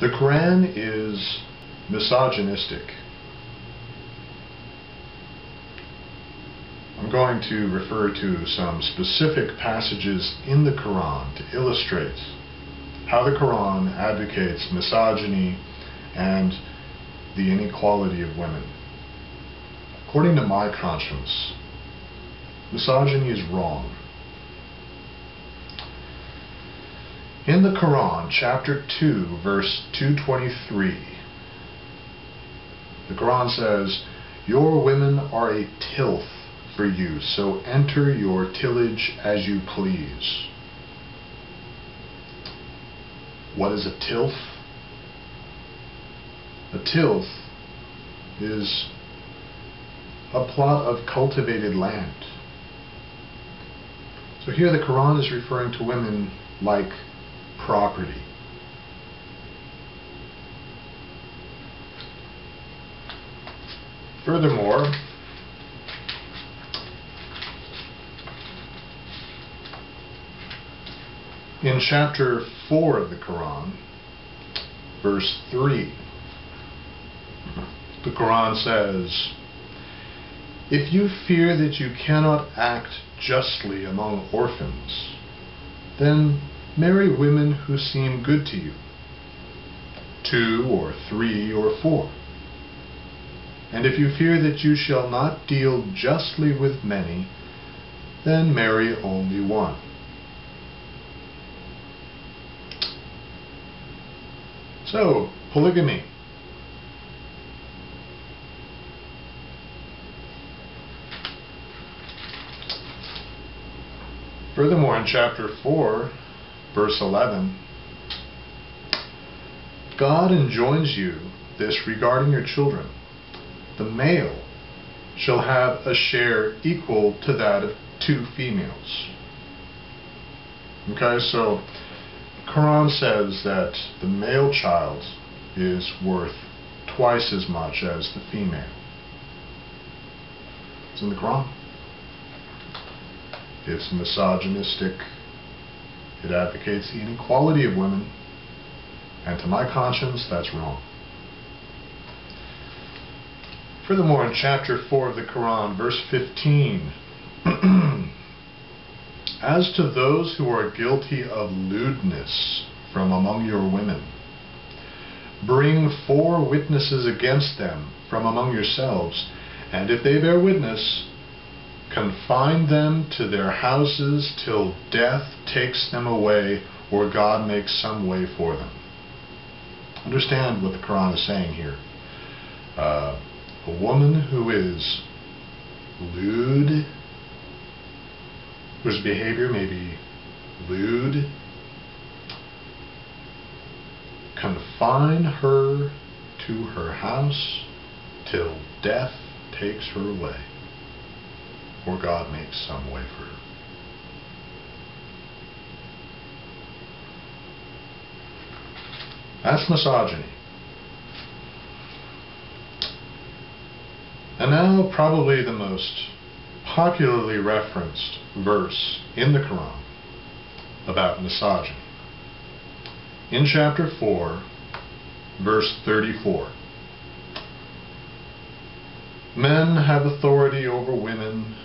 The Koran is misogynistic. I'm going to refer to some specific passages in the Quran to illustrate how the Quran advocates misogyny and the inequality of women. According to my conscience, misogyny is wrong. In the Quran, chapter 2, verse 223, the Quran says, "Your women are a tilth for you, so enter your tillage as you please." What is a tilth? A tilth is a plot of cultivated land. So here the Quran is referring to women like property. Furthermore, in chapter 4 of the Quran, verse 3, the Quran says, "If you fear that you cannot act justly among orphans, then marry women who seem good to you, 2 or 3 or 4. And if you fear that you shall not deal justly with many, then marry only one." So, polygamy. Furthermore, in chapter 4, verse 11, God enjoins you this regarding your children. The male shall have a share equal to that of 2 females. Okay, so Quran says that the male child is worth twice as much as the female. It's in the Quran. It's misogynistic. It advocates the inequality of women, and to my conscience, that's wrong. Furthermore, in chapter 4 of the Quran, verse 15, "As to those who are guilty of lewdness from among your women, bring 4 witnesses against them from among yourselves, and if they bear witness, confine them to their houses till death takes them away, or God makes some way for them." Understand what the Quran is saying here. A woman who is lewd, whose behavior may be lewd, confine her to her house till death takes her away, or God makes some way for her. That's misogyny. And now, probably the most popularly referenced verse in the Quran about misogyny. In chapter 4, verse 34, "Men have authority over women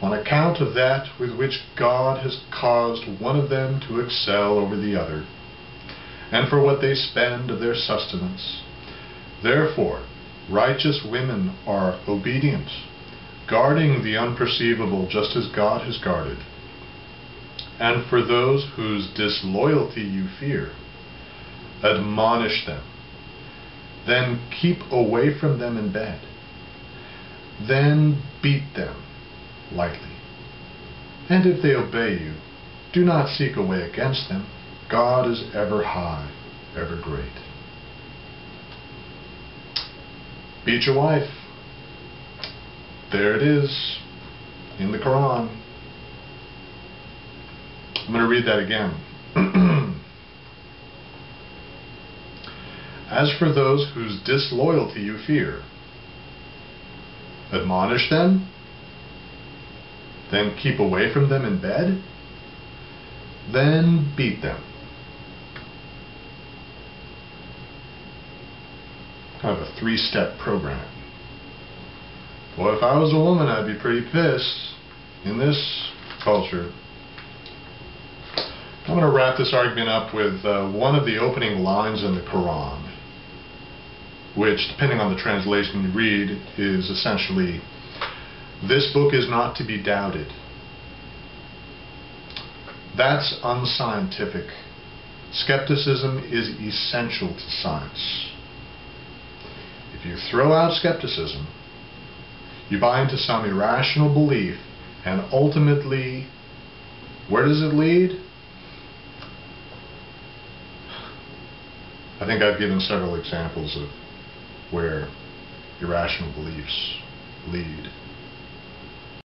on account of that with which God has caused one of them to excel over the other, and for what they spend of their sustenance. Therefore, righteous women are obedient, guarding the unperceivable just as God has guarded. And for those whose disloyalty you fear, admonish them. Then keep away from them in bed. Then beat them lightly. And if they obey you, do not seek a way against them. God is ever high, ever great." Beat your wife. There it is in the Quran. I'm going to read that again. "As for those whose disloyalty you fear, admonish them, then keep away from them in bed, then beat them. kind of a three-step program. Well, if I was a woman, I'd be pretty pissed in this culture. I'm going to wrap this argument up with one of the opening lines in the Koran, which, depending on the translation you read, is essentially, "This book is not to be doubted." That's unscientific. Skepticism is essential to science. If you throw out skepticism, you buy into some irrational belief, and ultimately, where does it lead? I think I've given several examples of where irrational beliefs lead.